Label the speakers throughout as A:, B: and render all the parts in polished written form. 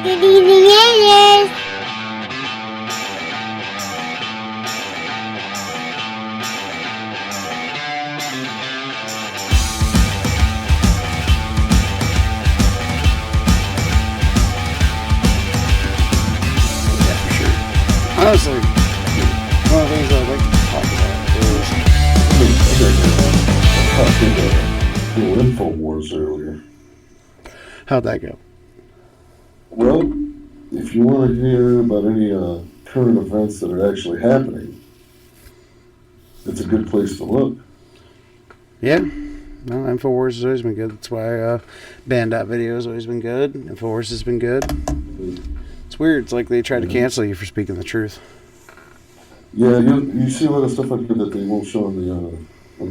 A: Take it easy, aliens.
B: Honestly, one of the things I'd like to talk about is
C: little InfoWars earlier.
B: How'd that go?
C: Well, if you want to hear about any current events that are actually happening, it's a good place to look.
B: Yeah. No, InfoWars has always been good. That's why Band.video has always been good. InfoWars has been good. It's weird. It's like they try to cancel you for speaking the truth.
C: Yeah, you see a lot of stuff like that they won't show on the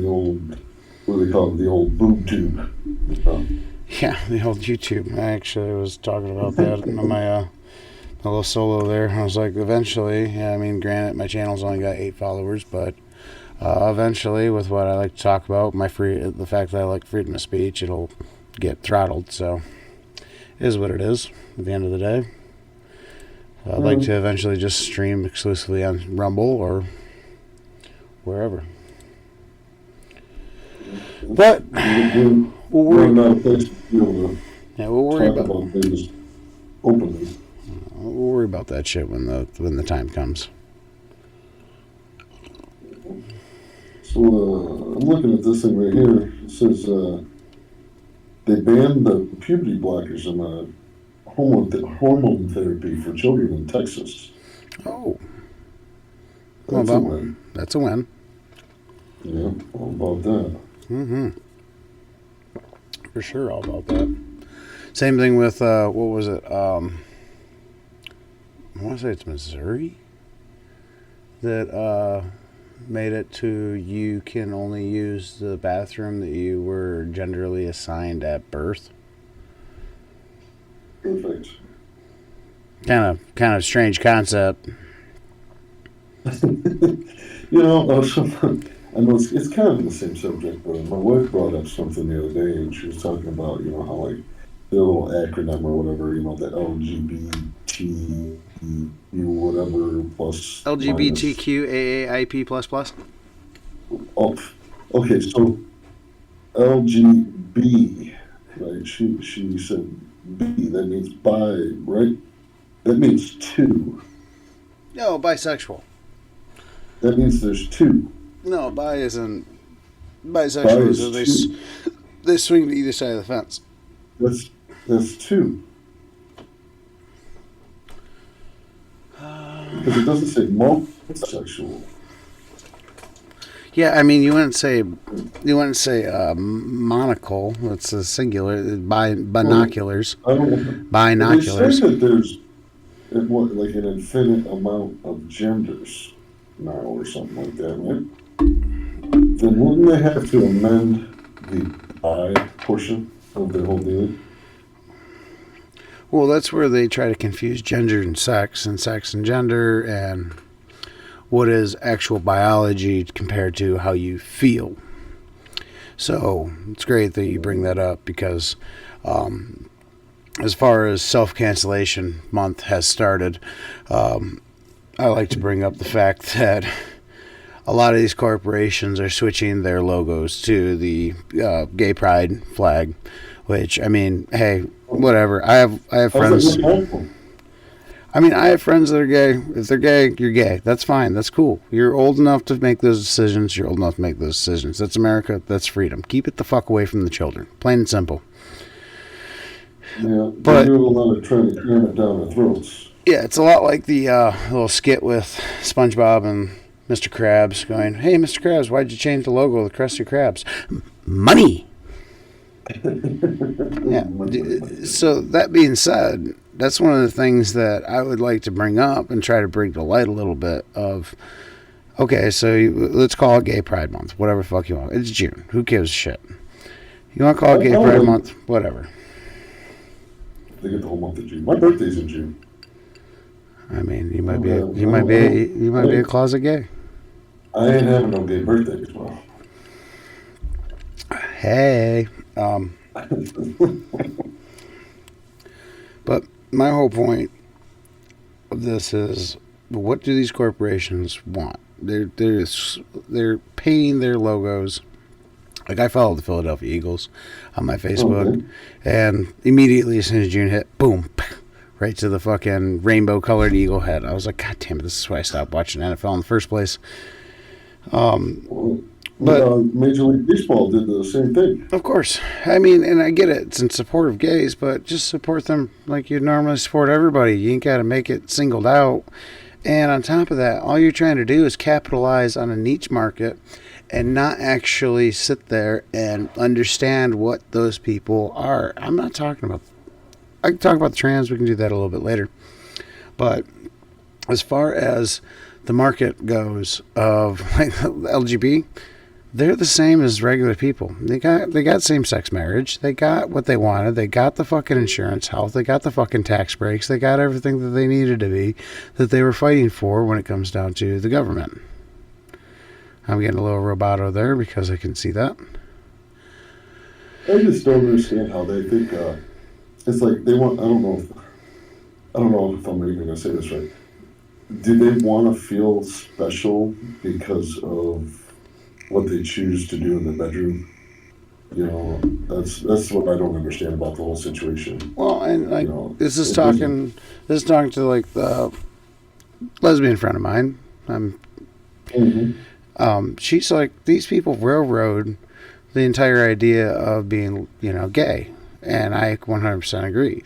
C: old, what do they call it, the old boob tube.
B: Yeah, the old YouTube. I actually was talking about that in my little solo there. I was like, eventually, yeah, I mean, granted, my channel's only got 8 followers, but eventually, with what I like to talk about, the fact that I like freedom of speech, it'll get throttled. So, it is what it is at the end of the day. I'd like to eventually just stream exclusively on Rumble or wherever. But we'll worry about
C: things openly.
B: We'll worry about that shit when the time comes.
C: So I'm looking at this thing right here. It says they banned the puberty blockers and hormone therapy for children in Texas.
B: Oh.
C: That's a win.
B: That's a win.
C: Yeah, all about that.
B: Mm-hmm. For sure, all about that. Same thing with, what was it? I want to say it's Missouri that made it to you can only use the bathroom that you were genderly assigned at birth.
C: Perfect.
B: Kind of strange concept.
C: You know, I know it's kind of the same subject, but my wife brought up something the other day, and she was talking about, you know, how like the little acronym or whatever, you know, the LGBT whatever plus
B: LGBTQAAIP plus plus.
C: Oh, okay, so LGB, right? She said B. That means bi, right? That means two.
B: No, bisexual.
C: That means there's two.
B: No, bi isn't. Bisexual is they swing to either side of the fence.
C: That's two. Because it doesn't say multisexual.
B: Yeah, I mean, you wouldn't say monocle. It's a singular. Binoculars. Binoculars.
C: They say that there's like an infinite amount of genders now, or something like that, right? Then wouldn't they have to amend the bi portion of their whole deal?
B: Well, that's where they try to confuse gender and sex and gender, and what is actual biology compared to how you feel. So it's great that you bring that up, because as far as self-cancellation month has started, I like to bring up the fact that a lot of these corporations are switching their logos to the gay pride flag, which, I mean, hey, whatever. I have friends. I mean, I have friends that are gay. If they're gay, you're gay. That's fine. That's cool. You're old enough to make those decisions. You're old enough to make those decisions. That's America. That's freedom. Keep it the fuck away from the children. Plain and simple.
C: Yeah, but you're a lot of trying to cram it down their throats.
B: Yeah, it's a lot like the little skit with SpongeBob and Mr. Krabs going, "Hey, Mr. Krabs, why'd you change the logo of the Krusty Krabs?" Money. Yeah. So that being said, that's one of the things that I would like to bring up and try to bring to light a little bit of, okay, so let's call it Gay Pride Month, whatever the fuck you want. It's June. Who gives a shit? You want to call it Gay Pride Month? Whatever.
C: They get the whole month of June. My birthday's in June.
B: I mean, you might be a closet gay.
C: I ain't having no gay birthday as well.
B: Hey, but my whole point of this is, what do these corporations want? They're painting their logos. Like, I follow the Philadelphia Eagles on my Facebook, and immediately as soon as June hit, boom, right to the fucking rainbow-colored eagle head. I was like, God damn it, this is why I stopped watching NFL in the first place.
C: But Major League Baseball did the same thing.
B: Of course. I mean, and I get it. It's in support of gays, but just support them like you normally support everybody. You ain't got to make it singled out. And on top of that, all you're trying to do is capitalize on a niche market and not actually sit there and understand what those people are. I'm not talking about... I can talk about the trans. We can do that a little bit later. But as far as the market goes of like LGBT, they're the same as regular people. They got same-sex marriage. They got what they wanted. They got the fucking insurance health. They got the fucking tax breaks. They got everything that they needed to be, that they were fighting for when it comes down to the government. I'm getting a little roboto there because I can see that.
C: I just don't understand how they think. It's like they want. I don't know if I'm even gonna say this right. Do they want to feel special because of what they choose to do in the bedroom? You know, that's what I don't understand about the whole situation.
B: Well, and like, this is talking to like the lesbian friend of mine. She's like, these people railroad the entire idea of being, gay, and I 100% agree.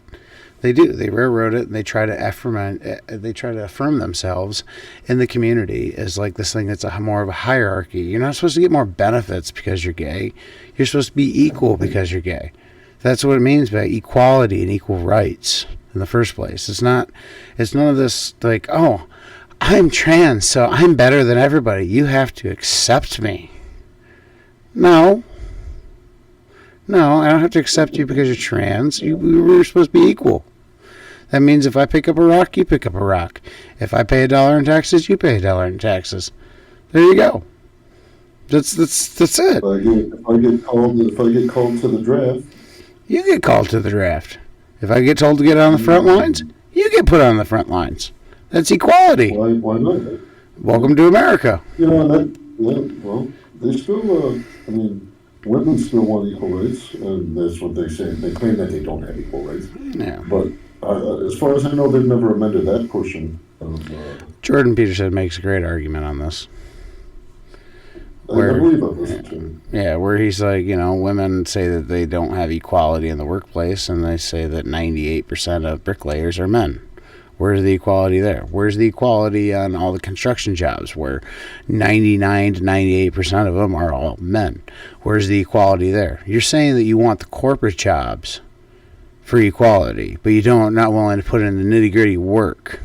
B: They do. They railroad it, and they try to affirm themselves in the community as like this thing that's more of a hierarchy. You're not supposed to get more benefits because you're gay. You're supposed to be equal because you're gay. That's what it means by equality and equal rights in the first place. It's none of this like, oh, I'm trans, so I'm better than everybody. You have to accept me. No, I don't have to accept you because you're trans. We're supposed to be equal. That means if I pick up a rock, you pick up a rock. If I pay $1 in taxes, you pay $1 in taxes. There you go. That's it.
C: If I get called to the draft,
B: you get called to the draft. If I get told to get on the front lines, you get put on the front lines. That's equality.
C: Why not?
B: Welcome to America.
C: They still. Women still want equal rights, and that's what they say. They claim that they don't have equal rights.
B: Yeah.
C: But as far as I know, they've never amended that portion of...
B: Jordan Peterson makes a great argument on this.
C: I believe I've listened to him.
B: Yeah, where he's like, women say that they don't have equality in the workplace, and they say that 98% of bricklayers are men. Where's the equality there? Where's the equality on all the construction jobs where 99 to 98% of them are all men? Where's the equality there? You're saying that you want the corporate jobs for equality, but you not willing to put in the nitty-gritty work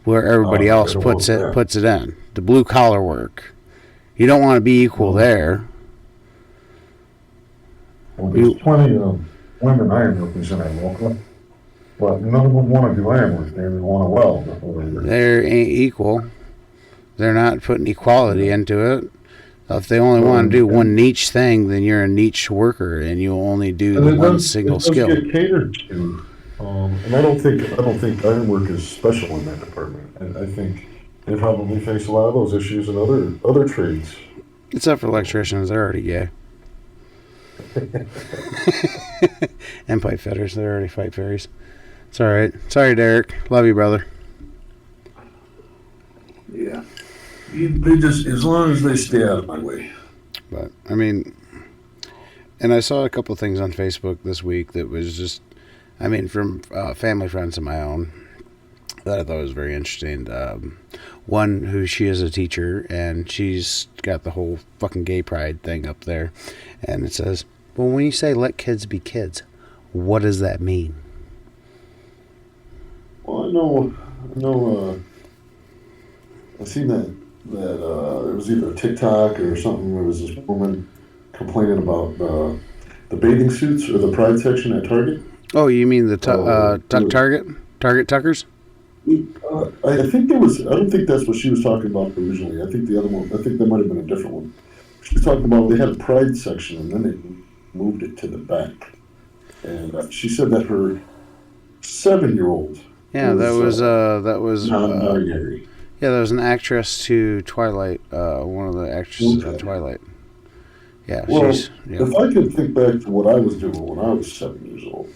B: where everybody else puts it in. The blue-collar work. You don't want to be equal there.
D: Well, there's plenty of women I am representing locally. But none of them want to do iron work. They want to weld.
B: They ain't equal. They're not putting equality into it. If they only want to do one niche thing, then you're a niche worker, and you only do the one single skill.
D: It does get catered to, and I don't think iron work is special in that department. And I think they probably face a lot of those issues in other trades.
B: Except for electricians, they're already gay. And pipe fitters, they're already pipe fairies. It's all right. Sorry, Derek. Love you, brother.
C: Yeah. They just, as long as they stay out of my way.
B: But, and I saw a couple of things on Facebook this week that was just, from family friends of my own that I thought was very interesting. One who she is a teacher, and she's got the whole fucking gay pride thing up there. And it says, well, when you say let kids be kids, what does that mean?
C: Well, I know. I seen that it was either TikTok or something. There was this woman complaining about the bathing suits or the pride section at Target.
B: Oh, you mean the Target Tuckers?
C: I think there was. I don't think that's what she was talking about originally. I think the other one. I think that might have been a different one. She was talking about they had a pride section and then they moved it to the back, and she said that her 7-year-old.
B: Yeah, that was
C: non-binary.
B: yeah, that was an actress to Twilight. One of the actresses on Twilight. Yeah,
C: Well,
B: she's. Yep.
C: if I could think back to what I was doing when I was 7 years old,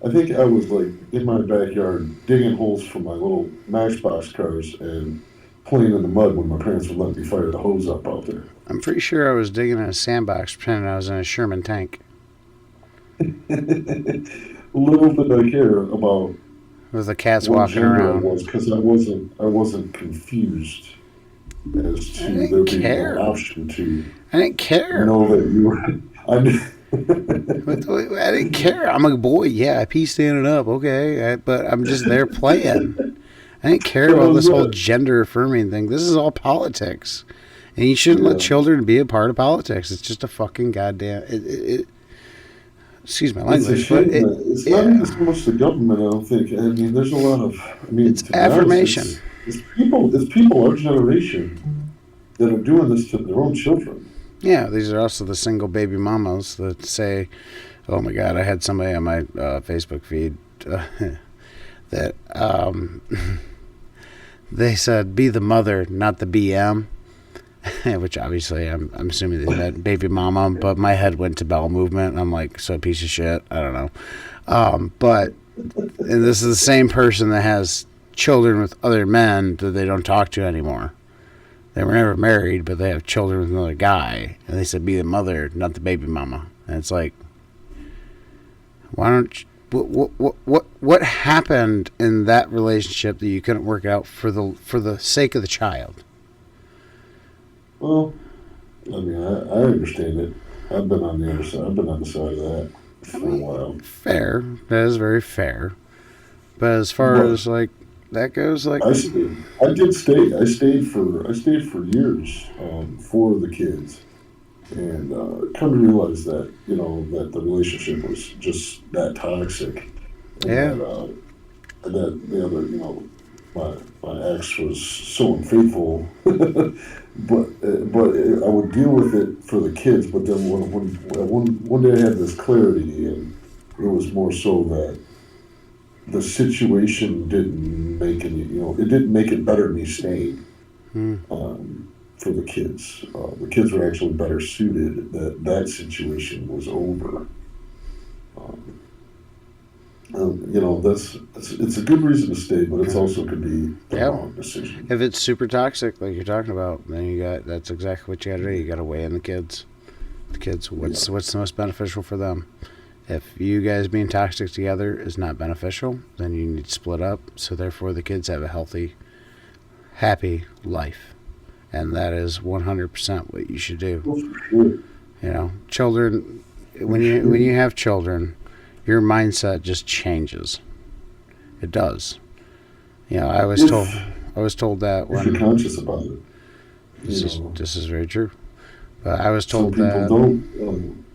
C: I think I was like in my backyard digging holes for my little Matchbox cars and playing in the mud when my parents would let me fire the hose up out there.
B: I'm pretty sure I was digging in a sandbox pretending I was in a Sherman tank.
C: Little did I care about
B: With the cats
C: what
B: walking
C: gender I
B: around.
C: was, because I wasn't confused as to there being an option to
B: I didn't care.
C: know that you were.
B: I didn't care. I'm a boy. Yeah, I pee standing up. Okay, but I'm just there playing. I didn't care about this whole gender affirming thing. This is all politics, and you shouldn't let children be a part of politics. It's just a fucking goddamn. Excuse my language, but
C: it's not even so much the government. I don't think. I mean, there's a lot of. I mean,
B: it's affirmation.
C: It's people our generation that are doing this to their own children.
B: Yeah, these are also the single baby mamas that say, "Oh my God, I had somebody on my Facebook feed that they said be the mother, not the BM," which obviously I'm assuming they meant baby mama, but my head went to bowel movement. And I'm like, so a piece of shit. I don't know, and this is the same person that has children with other men that they don't talk to anymore. They were never married, but they have children with another guy. And they said, be the mother, not the baby mama. And it's like, why don't you, what happened in that relationship that you couldn't work out for the sake of the child?
C: Well, I mean, I understand it. I've been on the other side. I've been on the side of that for a while.
B: Fair. That is very fair. But as far as like, that goes, like
C: I stayed. I stayed for years for the kids, and come to realize that that the relationship was just that toxic. And that the other my ex was so unfaithful, but I would deal with it for the kids. But then one day I had this clarity, and it was more so that the situation didn't make it didn't make it better me staying for the kids. The kids were actually better suited that situation was over. It's a good reason to stay, but it's also could be the wrong decision.
B: If it's super toxic, like you're talking about, then that's exactly what you got to do. You got to weigh in the kids. What's the most beneficial for them? If you guys being toxic together is not beneficial, then you need to split up. So therefore, the kids have a healthy, happy life, and that is 100% what you should do.
C: Well, for sure.
B: Children. When you have children, your mindset just changes. It does. I was told that
C: if
B: when
C: you're conscious about it.
B: This is very true. But I was
C: Some
B: told
C: people
B: that.
C: don't.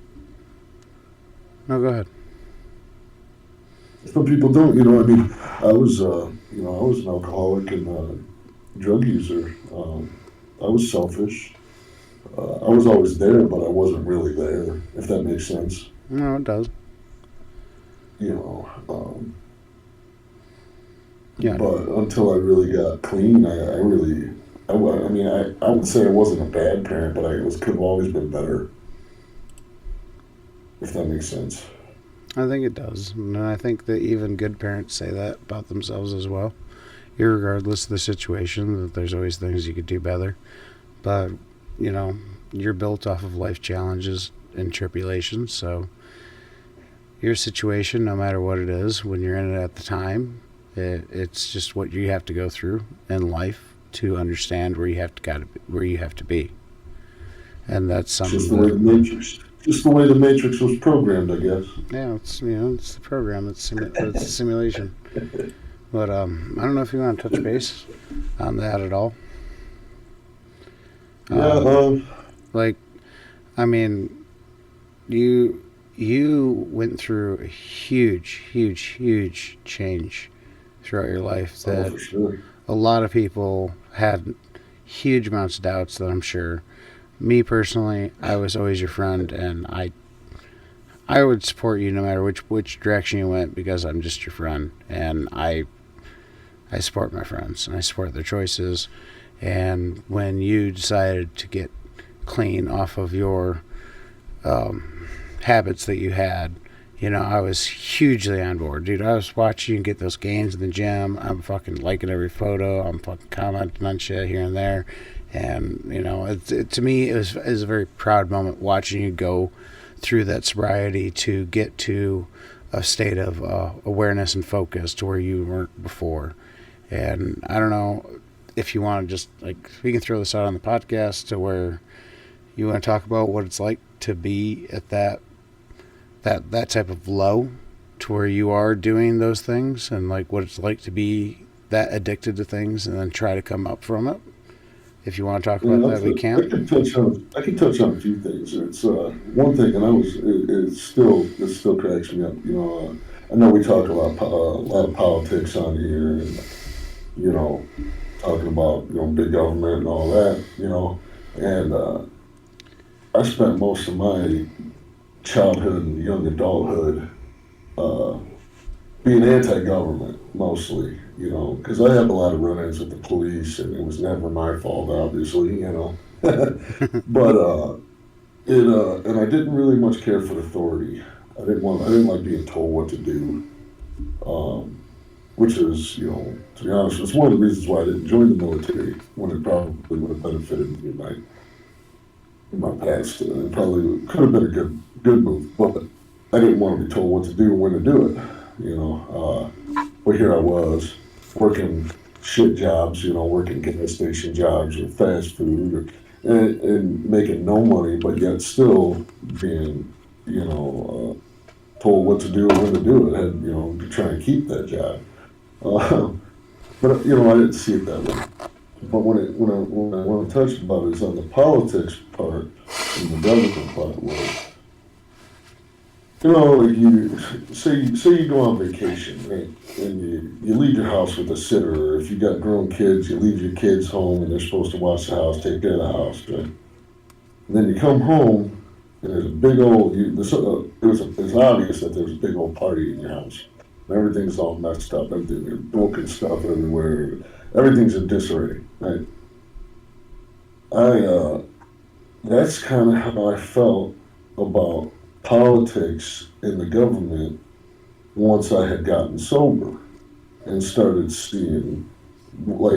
B: No, go ahead.
C: Some people don't. I mean, I was an alcoholic and drug user. I was selfish. I was always there, but I wasn't really there. If that makes sense.
B: No, it does.
C: But until I really got clean, I would say I wasn't a bad parent, but could have always been better. If that makes sense.
B: I think it does. And I think that even good parents say that about themselves as well. Irregardless of the situation, that there's always things you could do better. But, you're built off of life challenges and tribulations. So your situation, no matter what it is, when you're in it at the time, it's just what you have to go through in life to understand where you have to be. And that's something
C: just the way the Matrix was programmed, I guess.
B: Yeah, it's the program. It's a simulation. But I don't know if you want to touch base on that at all. You went through a huge change throughout your life that
C: for sure.
B: A lot of people had huge amounts of doubts that I'm sure. Me personally, I was always your friend, and I would support you no matter which direction you went because I'm just your friend, and I support my friends and I support their choices. And when you decided to get clean off of your habits that you had, I was hugely on board, dude. I was watching you get those gains in the gym. I'm fucking liking every photo. I'm fucking commenting on shit here and there. And, to me, it was a very proud moment watching you go through that sobriety to get to a state of awareness and focus to where you weren't before. And I don't know if you want to just, we can throw this out on the podcast to where you want to talk about what it's like to be at that type of low to where you are doing those things, and what it's like to be that addicted to things and then try to come up from it. If you want to talk about that, we can.
C: I can touch on a few things. It's one thing, and it still cracks me up. I know we talk about a lot of politics on here, and talking about big government and all that. And I spent most of my childhood and young adulthood being anti-government mostly, because I had a lot of run-ins with the police, and it was never my fault, obviously, but and I didn't really much care for authority. I didn't like being told what to do, which is, to be honest, it's one of the reasons why I didn't join the military when it probably would have benefited me in my past. It probably could have been a good move, but I didn't want to be told what to do and when to do it, but here I was working shit jobs, working gas station jobs or fast food, and making no money, but yet still being, told what to do and when to do it, and, to try and keep that job. But, I didn't see it that way. But when I want to touch about it is on the politics part and the government part was, you say you go on vacation, right? And you leave your house with a sitter, or if you got grown kids, you leave your kids home and they're supposed to watch the house, take care of the house, right? And then you come home and there's a big old, it's obvious that there's a big old party in your house. And everything's all messed up, there's broken stuff everywhere, everything's in disarray, right? That's kind of how I felt about politics in the government once I had gotten sober and started seeing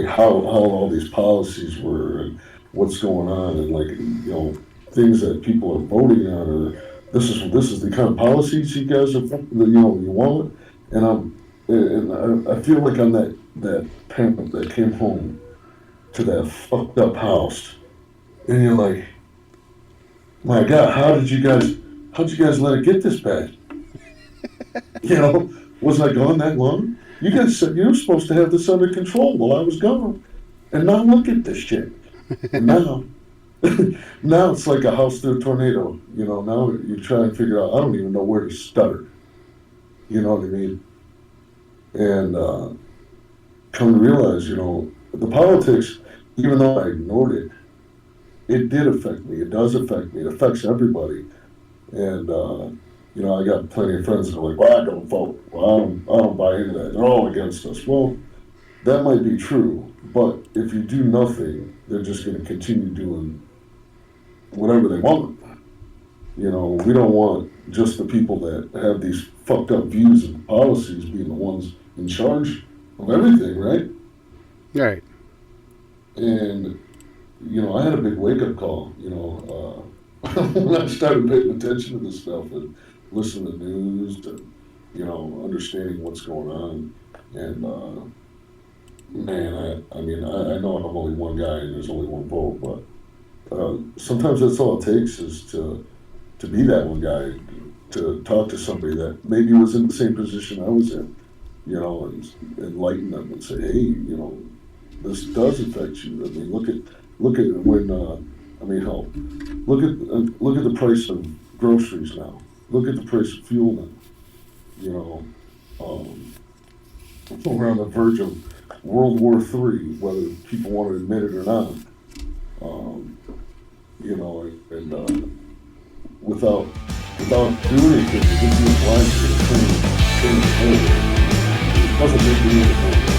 C: how all these policies were and what's going on, and things that people are voting on, or this is the kind of policies you guys are you want, and I feel like I'm that parent that came home to that fucked up house, and you're like, my God, how'd you guys let it get this bad? Was I gone that long? You guys said you were supposed to have this under control while I was gone. And now look at this shit. And now it's like a house through a tornado. Now you try and figure out, I don't even know where to start. You know what I mean? And come to realize, the politics, even though I ignored it, it did affect me. It does affect me. It affects everybody. And, I got plenty of friends that are like, well, I don't vote. Well, I don't buy into that. They're all against us. Well, that might be true. But if you do nothing, they're just going to continue doing whatever they want. We don't want just the people that have these fucked up views and policies being the ones in charge of everything, right?
B: Right.
C: And, I had a big wake-up call, when I started paying attention to this stuff and listening to the news and, understanding what's going on. And, man, I know I'm only one guy and there's only one vote, but sometimes that's all it takes is to be that one guy, to talk to somebody that maybe was in the same position I was in, and enlighten them and say, hey, this does affect you. I mean, look at when, hell, look at the price of groceries now. Look at the price of fuel now. We're on the verge of World War III, whether people want to admit it or not. Without without doing anything to get you in line to get trained, it doesn't make you independent.